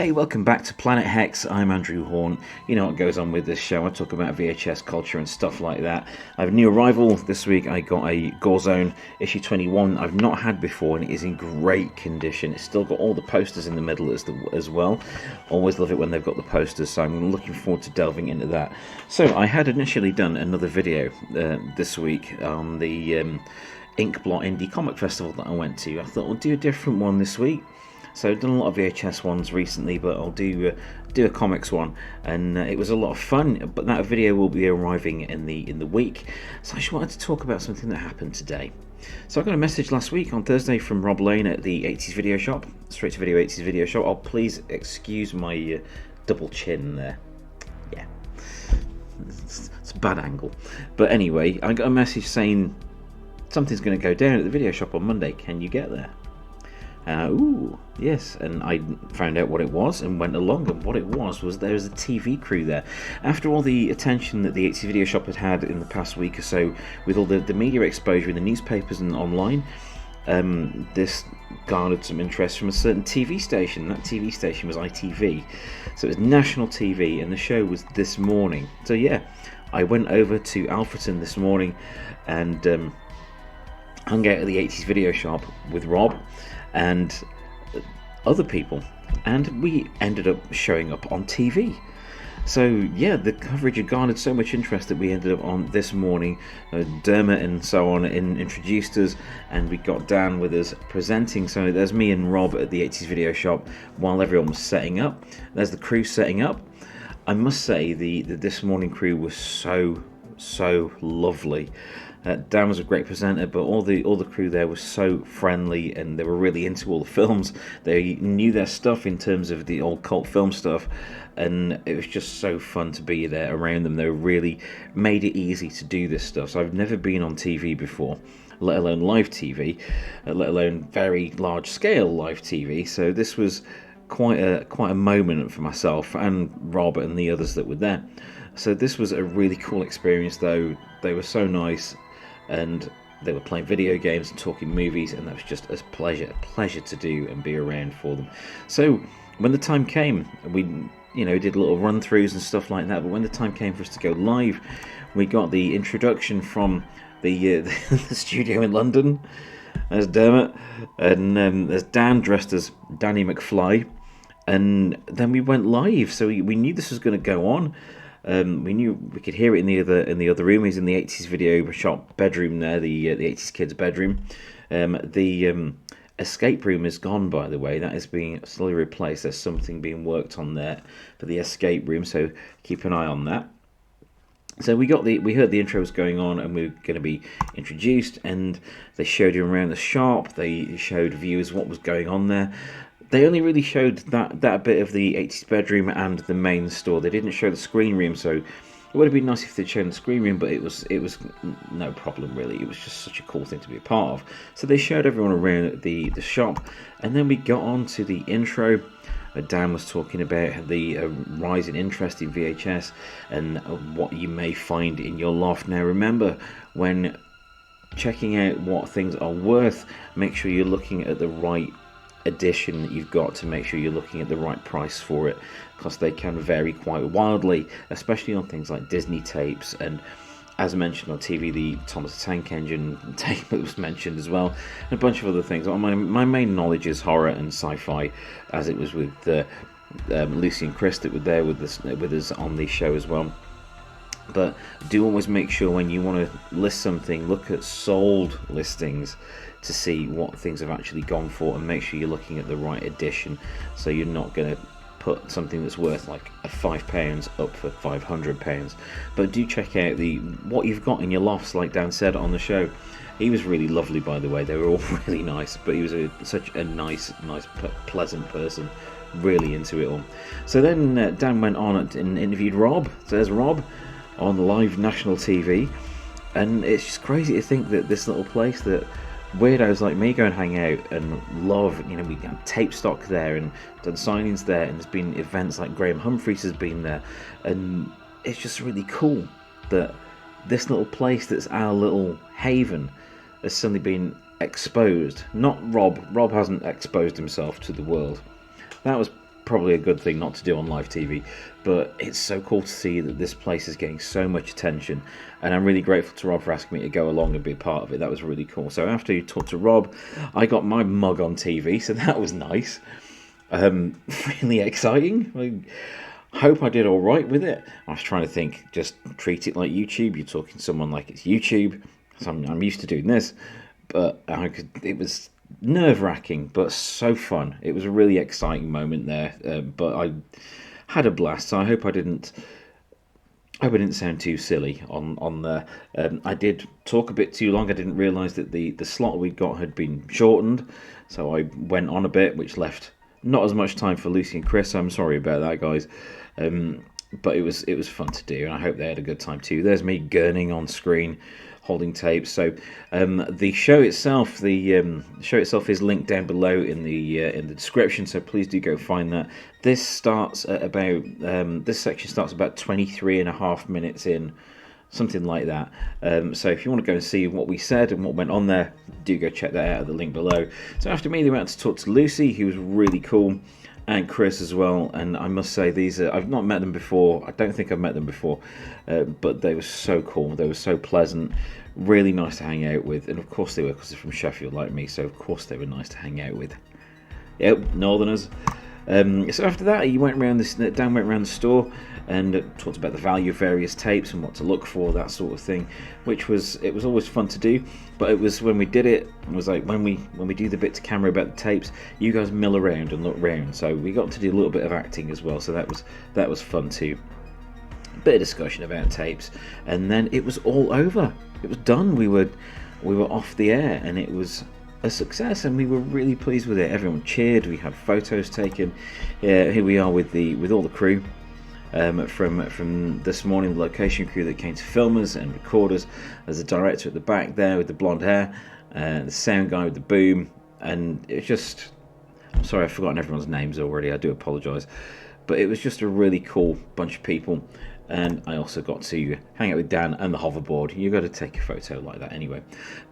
Hey, welcome back to Planet Hex. I'm Andrew Horn. You know what goes on with this show. I talk about VHS culture and stuff like that. I have a new arrival this week. I got a Gorezone issue 21 I've not had before, and it is in great condition. It's still got all the posters in the middle as well. Always love it when they've got the posters, so I'm looking forward to delving into that. So I had initially done another video this week on the Inkblot Indie Comic Festival that I went to. I thought I'll do a different one this week. So I've done a lot of VHS ones recently, but I'll do a comics one, and it was a lot of fun. But that video will be arriving in the week. So I just wanted to talk about something that happened today. So I got a message last week on Thursday from Rob Lane at the 80s Video Shop, Straight to Video 80s Video Shop. Oh, please excuse my double chin there. Yeah, it's a bad angle. But anyway, I got a message saying something's going to go down at the video shop on Monday. Can you get there? Ooh, yes, and I found out what it was and went along, and what it was there was a TV crew there. After all the attention that the 80s Video Shop had had in the past week or so, with all the media exposure in the newspapers and online, this garnered some interest from a certain TV station. That TV station was ITV, so it was national TV, and the show was this morning. So yeah, I went over to ALFRETON this morning and hung out at the 80s Video Shop with Rob and other people, and we ended up showing up on TV. So yeah, the coverage had garnered so much interest that we ended up on this morning. Dermot and so on introduced us, and we got Dan with us presenting. So there's me and Rob at the 80s Video Shop while everyone was setting up. There's the crew setting up. I must say the this morning crew was so lovely. Dan was a great presenter, but all the crew there was so friendly, and they were really into all the films. They knew their stuff in terms of the old cult film stuff, and it was just so fun to be there around them. They really made it easy to do this stuff. So I've never been on TV before, let alone live TV, let alone very large scale live TV. So this was quite a moment for myself and Rob and the others that were there. So this was a really cool experience, though. They were so nice, and they were playing video games and talking movies, and that was just a pleasure to do and be around for them. So when the time came, we did little run-throughs and stuff like that, but when the time came for us to go live, we got the introduction from the studio in London. There's Dermot, and there's Dan dressed as Danny McFly, and then we went live. So we knew this was going to go on. We knew we could hear it in the other room. He's in the 80s Video Shop bedroom there, the 80s kids bedroom. The escape room is gone, by the way. That is being slowly replaced. There's something being worked on there for the escape room, so keep an eye on that. So we heard the intros going on, and we were going to be introduced, and they showed you around the shop. They showed viewers what was going on there. They only really showed that bit of the 80s bedroom and the main store. They didn't show the screen room, so it would have been nice if they'd shown the screen room, but it was no problem really. It was just such a cool thing to be a part of. So they showed everyone around the shop, and then we got on to the intro. Dan was talking about the rise in interest in VHS and what you may find in your loft. Now remember, when checking out what things are worth, make sure you're looking at the right edition that you've got, to make sure you're looking at the right price for it, because they can vary quite wildly, especially on things like Disney tapes, and as mentioned on TV, the Thomas the Tank Engine tape that was mentioned as well, and a bunch of other things. My main knowledge is horror and sci-fi, as it was with Lucy and Chris that were there with us on the show as well. But do always make sure when you want to list something, look at sold listings to see what things have actually gone for, and make sure you're looking at the right edition, so you're not going to put something that's worth like £5 up for £500. But do check out what you've got in your lofts, like Dan said on the show. He was really lovely, by the way. They were all really nice, but he was such a nice, pleasant person. Really into it all. So then Dan went on and interviewed Rob. So there's Rob on live national TV, and it's just crazy to think that this little place that weirdos like me go and hang out and love, we have tape stock there and done signings there, and there's been events like Graham Humphreys has been there, and it's just really cool that this little place that's our little haven has suddenly been exposed. Not Rob hasn't exposed himself to the world. That was probably a good thing not to do on live TV, but it's so cool to see that this place is getting so much attention, and I'm really grateful to Rob for asking me to go along and be a part of it. That was really cool. So after you talked to Rob, I got my mug on TV, so that was nice. Really exciting. I hope I did all right with it. I was trying to think, just treat it like YouTube. You're talking to someone like it's YouTube. So I'm used to doing this, but it was nerve-wracking, but so fun. It was a really exciting moment there, but I had a blast. So I hope I didn't sound too silly on there. I did talk a bit too long. I didn't realise that the slot we got had been shortened, so I went on a bit, which left not as much time for Lucy and Chris. I'm sorry about that, guys. But it was fun to do, and I hope they had a good time too. There's me gurning on screen, holding tapes. So the show itself, is linked down below in the description. So please do go find that. This starts at about this section starts about 23.5 minutes in, something like that. So if you want to go and see what we said and what went on there, do go check that out at the link below. So after me, they went to talk to Lucy, who was really cool, and Chris as well. And I must say, I've not met them before. I don't think I've met them before, but they were so cool. They were so pleasant, really nice to hang out with. And of course they were, because they're from Sheffield like me, so of course they were nice to hang out with. Yep, Northerners. So after that, he went around the store and talked about the value of various tapes and what to look for, that sort of thing, it was always fun to do. But it was when we did it was like when we do the bit to camera about the tapes, you guys mill around and look round, so we got to do a little bit of acting as well, so that was fun too. A bit of discussion about tapes, and then it was all over. It was done. We were off the air, and it was a success, and we were really pleased with it. Everyone cheered. We had photos taken. Here we are with all the crew from this morning, the location crew that came to film us and record us. There's a director at the back there with the blonde hair, the sound guy with the boom, and it's just, I'm sorry I've forgotten everyone's names already, I do apologise, but it was just a really cool bunch of people. And I also got to hang out with Dan and the hoverboard. You got to take a photo like that anyway.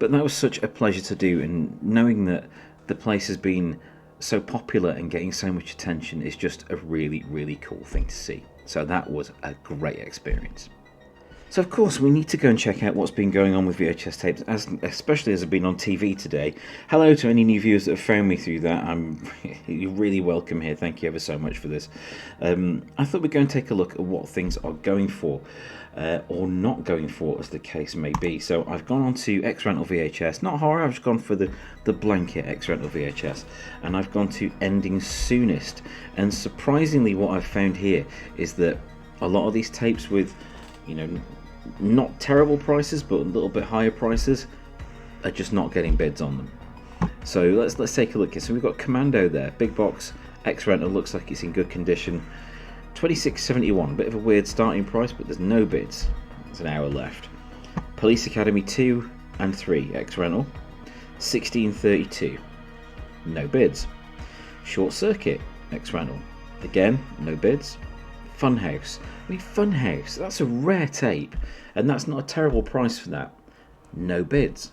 But that was such a pleasure to do, and knowing that the place has been so popular and getting so much attention is just a really, really cool thing to see. So that was a great experience. So of course we need to go and check out what's been going on with VHS tapes, especially as I've been on TV today. Hello to any new viewers that have found me through that. You're really welcome here. Thank you ever so much for this. I thought we'd go and take a look at what things are going for, or not going for, as the case may be. So I've gone on to X-Rental VHS, not horror, I've just gone for the blanket X-Rental VHS, and I've gone to Ending Soonest. And surprisingly, what I've found here is that a lot of these tapes with, not terrible prices, but a little bit higher prices, are just not getting bids on them. So let's take a look here. So we've got Commando there, big box, X-Rental, looks like it's in good condition. $26.71, a bit of a weird starting price, but there's no bids. There's an hour left. Police Academy 2 and 3, X-Rental, $16.32, no bids. Short Circuit, X-Rental, again, no bids. Funhouse. Funhouse, that's a rare tape, and that's not a terrible price for that. No bids.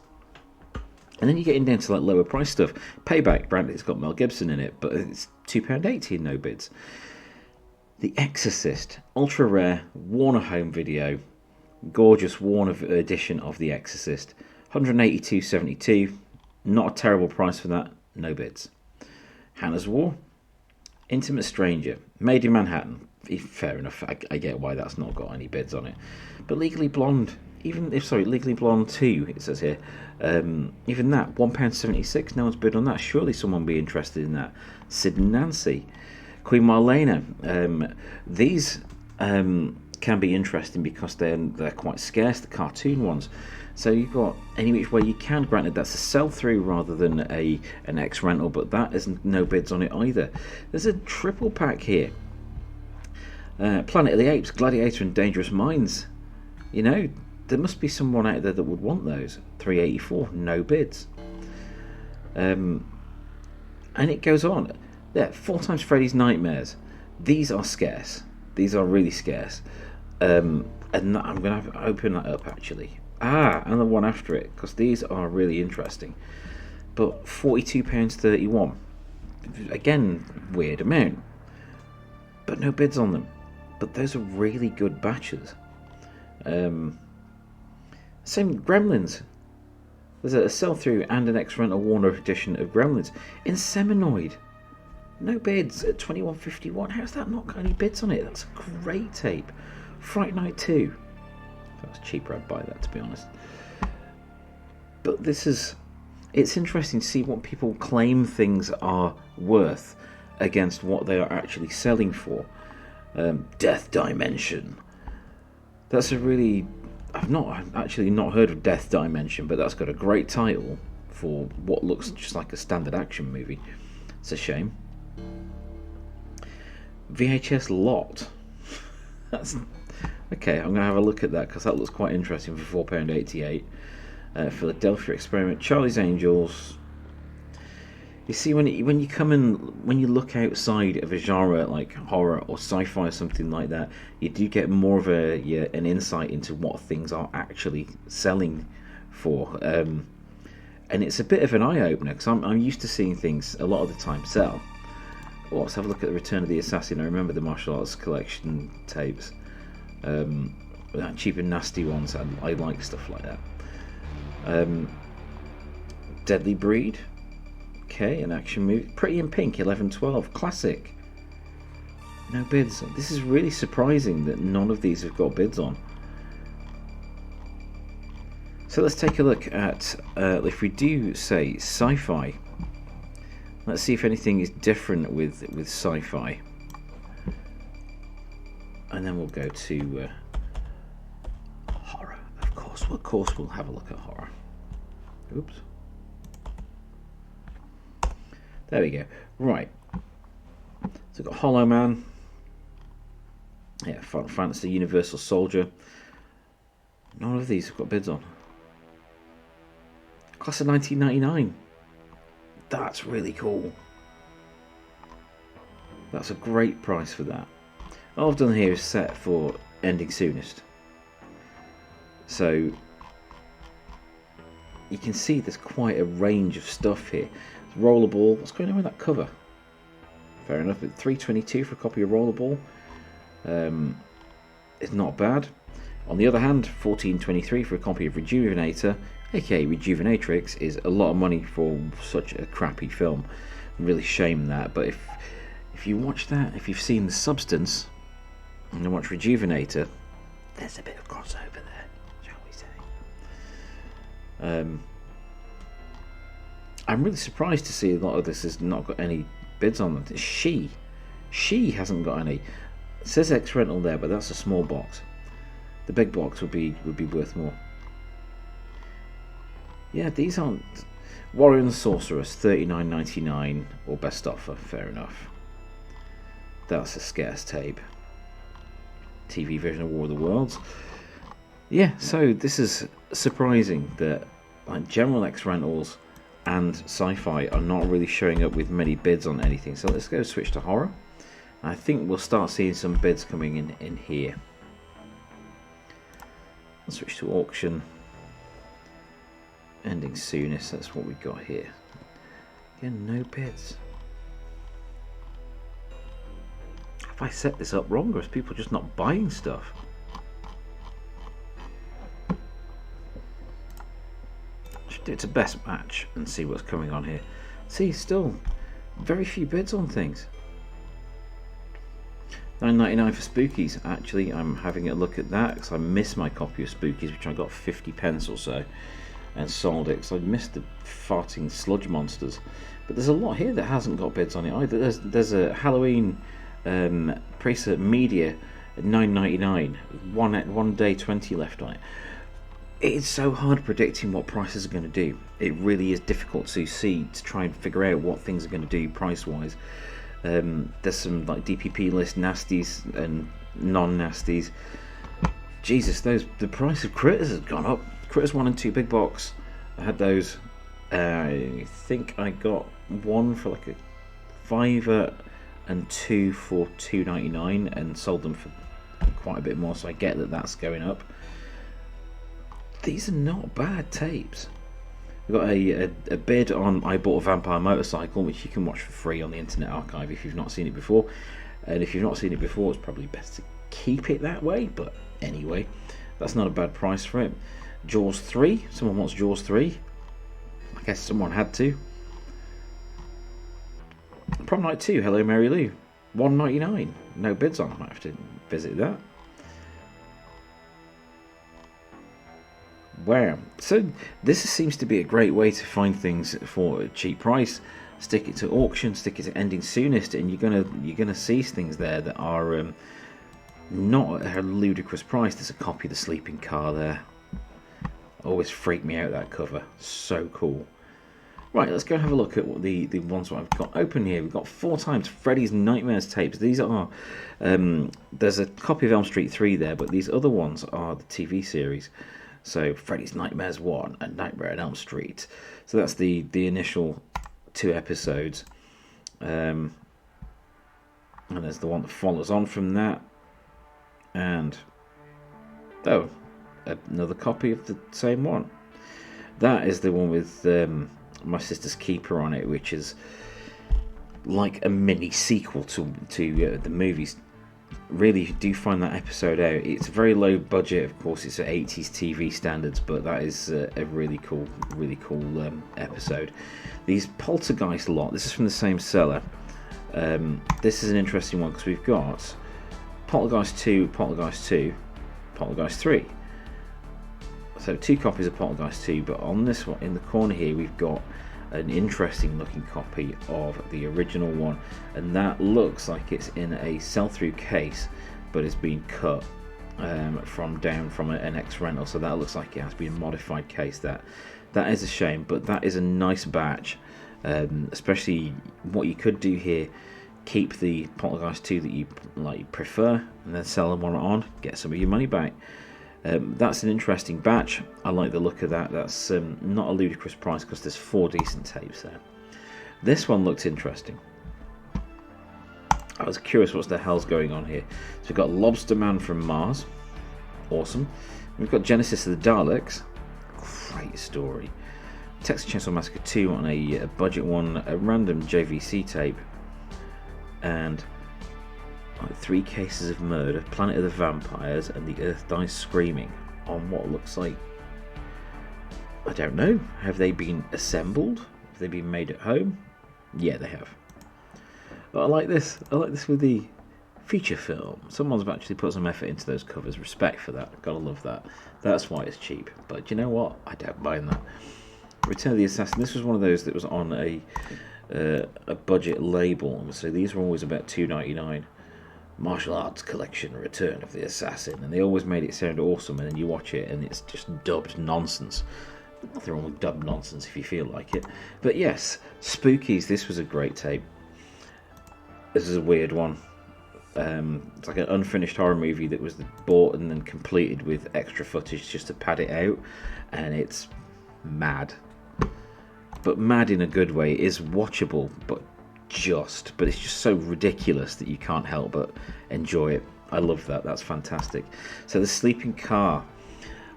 And then you're getting down to like lower price stuff. Payback, brand, it's got Mel Gibson in it, but it's £2.80 and no bids. The Exorcist, ultra rare, Warner home video, gorgeous Warner edition of The Exorcist, $182.72, not a terrible price for that, no bids. Hannah's War, Intimate Stranger, made in Manhattan. Fair enough, I get why that's not got any bids on it. But Legally Blonde, Legally Blonde 2, it says here, even that, £1.76, no one's bid on that. Surely someone will be interested in that. Sid and Nancy, Queen Marlena, these can be interesting because they're quite scarce, the cartoon ones. So you've got Any Which Way You Can, granted that's a sell-through rather than an X-Rental, but that isn't, no bids on it either. There's a triple pack here. Planet of the Apes, Gladiator and Dangerous Minds. There must be someone out there that would want those. $3.84, no bids. And it goes on. There, 4 times Freddy's Nightmares. These are scarce. These are really scarce. And I'm going to open that up actually. And the one after it, because these are really interesting. But £42.31. Again, weird amount. but no bids on them. But those are really good batches. Same Gremlins. There's a sell-through and an ex-rental Warner edition of Gremlins in Seminoid. No bids at $21.51. How's that not got any bids on it? That's a great tape. Fright Night 2. If that was cheaper, I'd buy that, to be honest. But it's interesting to see what people claim things are worth against what they are actually selling for. Death Dimension. That's a really... I've actually not heard of Death Dimension, but that's got a great title for what looks just like a standard action movie. It's a shame. VHS Lot. That's okay. I'm going to have a look at that because that looks quite interesting for £4.88. Philadelphia Experiment, Charlie's Angels. You see, when you come in, when you look outside of a genre like horror or sci-fi or something like that, you do get more of an insight into what things are actually selling for, and it's a bit of an eye-opener because I'm used to seeing things a lot of the time sell. Well, let's have a look at the Return of the Assassin. I remember the martial arts collection tapes, cheap and nasty ones. I like stuff like that. Deadly Breed. Okay, an action movie. Pretty in Pink, 11/12, classic. No bids. This is really surprising that none of these have got bids on. So let's take a look at, if we do say sci-fi. Let's see if anything is different with sci-fi. And then we'll go to horror. Of course we'll have a look at horror. Oops. There we go. Right. So we've got Hollow Man. Yeah, Final Fantasy Universal Soldier. None of these have got bids on. Class of 1999. That's really cool. That's a great price for that. All I've done here is set for ending soonest. So you can see there's quite a range of stuff here. Rollerball. What's going on with that cover? Fair enough. At $3.22 for a copy of Rollerball. It's not bad. On the other hand, $14.23 for a copy of Rejuvenator, aka Rejuvenatrix, is a lot of money for such a crappy film. Really shame that. But if you watch that, if you've seen The Substance and you watch Rejuvenator, there's a bit of crossover there, shall we say. I'm really surprised to see a lot of this has not got any bids on them. She hasn't got any. It says X rental there, but that's a small box. The big box would be worth more. Yeah, these aren't. Warrior and the Sorceress, $39.99 or best offer. Fair enough. That's a scarce tape. TV version of War of the Worlds. Yeah, so this is surprising that like general X rentals and sci-fi are not really showing up with many bids on anything. So let's go switch to horror. I think we'll start seeing some bids coming in here. Let's switch to auction. Ending soonest, that's what we got here. Again, no bids. Have I set this up wrong, or is people just not buying stuff? Should do it to best match and see what's coming on here. See, still very few bids on things. $9.99 for Spookies. Actually, I'm having a look at that because I missed my copy of Spookies, which I got 50p or so, and sold it because I missed the farting sludge monsters. But there's a lot here that hasn't got bids on it either. There's a Halloween preset media at $9.99, one day 20 left on it. It's so hard predicting what prices are going to do. It really is difficult to try and figure out what things are going to do price wise. There's some like DPP list nasties and non-nasties. Jesus, the price of Critters has gone up. Critters 1 and 2 big box. I had those. I think I got one for like a £5 and 2 for $2.99 and sold them for quite a bit more. So I get that that's going up. These are not bad tapes. We've got a bid on I Bought a Vampire Motorcycle, which you can watch for free on the Internet Archive if you've not seen it before. and if you've not seen it before, it's probably best to keep it that way. But anyway, that's not a bad price for it. Jaws 3, someone wants Jaws 3. I guess someone had to. Prom Night 2, Hello Mary Lou, $1.99. No bids on, might have to visit that. Wow, so this seems to be a great way to find things for a cheap price. Stick it to auction, stick it to ending soonest, and you're gonna see things there that are not at a ludicrous price. There's a copy of The Sleeping Car there. Always freaked me out, that cover, so cool. Right, let's go have a look at what the ones that I've got open here. We've got 4 times Freddy's Nightmares tapes. These are, there's a copy of Elm Street 3 there, but these other ones are the TV series. So Freddy's Nightmares 1 and Nightmare on Elm Street. So that's the initial 2 episodes. And there's the one that follows on from that. And, oh, another copy of the same one. That is the one with My Sister's Keeper on it, which is like a mini sequel to the movies. Really, if you do find that episode out, it's very low budget. Of course, it's at 80s TV standards, but that is a really cool episode. These Poltergeist lot. This is from the same seller. This is an interesting one because we've got Poltergeist 2, Poltergeist 2, Poltergeist 3. So 2 copies of Poltergeist 2, but on this one in the corner here we've got an interesting looking copy of the original one, and that looks like it's in a sell-through case, but it's been cut from an ex-rental, so that looks like it has been a modified case. That is a shame, but that is a nice batch. Especially what you could do here, keep the Poltergeist 2 that you prefer, and then sell them one on, get some of your money back. That's an interesting batch. I like the look of that. That's not a ludicrous price because there's 4 decent tapes there. This one looks interesting. I was curious what the hell's going on here. So we've got Lobster Man from Mars. Awesome. We've got Genesis of the Daleks. Great story. Texas Chainsaw Massacre 2 on a budget one. A random JVC tape. And 3 Cases of Murder, Planet of the Vampires, and The Earth Dies Screaming on what looks like, I don't know, have they been assembled? Have they been made at home? Yeah, they have. But I like this with the feature film. Someone's actually put some effort into those covers. Respect for that, gotta love that. That's why it's cheap, but you know what, I don't mind that. Return of the Assassin, this was one of those that was on a budget label, so these were always about $2.99. Martial Arts Collection, Return of the Assassin, and they always made it sound awesome, and then you watch it and it's just dubbed nonsense. Nothing wrong with dubbed nonsense if you feel like it. But yes, Spookies, this was a great tape. This is a weird one. It's like an unfinished horror movie that was bought and then completed with extra footage just to pad it out, and it's mad. But mad in a good way. It is watchable, but it's just so ridiculous that you can't help but enjoy it. I love that. That's fantastic. So The Sleeping Car,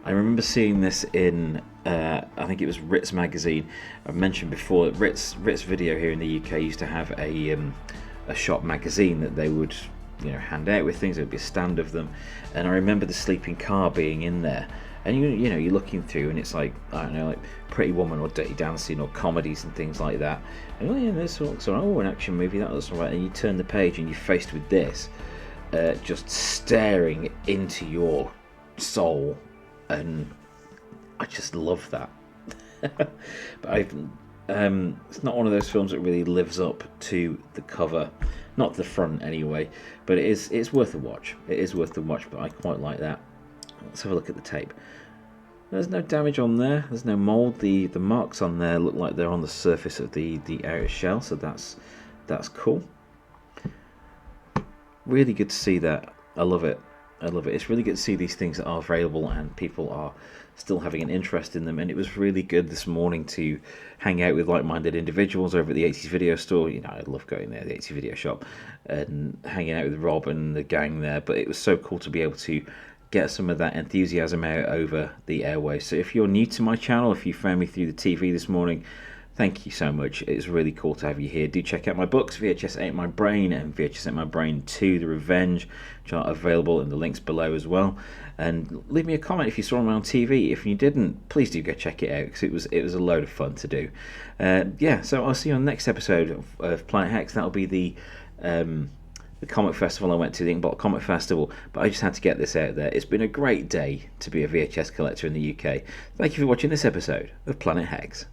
I remember seeing this in I think it was Ritz magazine. I've mentioned before that Ritz Video here in the UK used to have a shop magazine that they would hand out with things. There would be a stand of them, and I remember The Sleeping Car being in there. And you're looking through, and it's like, I don't know, like Pretty Woman or Dirty Dancing or comedies and things like that. And this looks alright. Oh, an action movie, that looks alright. And you turn the page and you're faced with this, just staring into your soul, and I just love that. But it's not one of those films that really lives up to the cover, not the front anyway. But it's worth a watch. It is worth the watch. But I quite like that. Let's have a look at the tape. There's no damage on there. There's no mold. The marks on there look like they're on the surface of the outer shell, so that's cool. Really good to see that. I love it. It's really good to see these things that are available and people are still having an interest in them. And it was really good this morning to hang out with like-minded individuals over at the 80s Video Store. I love going there, the 80s Video Shop, and hanging out with Rob and the gang there. But it was so cool to be able to get some of that enthusiasm out over the airwaves. So if you're new to my channel, if you found me through the TV this morning, Thank you so much. It's really cool to have you here. Do check out my books, VHS Ate My Brain and VHS Ate My Brain 2, The Revenge, which are available in the links below as well. And leave me a comment if you saw them on TV. If you didn't, please do go check it out, because it was a load of fun to do. Yeah, so I'll see you on the next episode of Planet Hex. That'll be the comic festival I went to, the Inkbot Comic Festival, but I just had to get this out there. It's been a great day to be a VHS collector in the UK. Thank you for watching this episode of Planet Hex.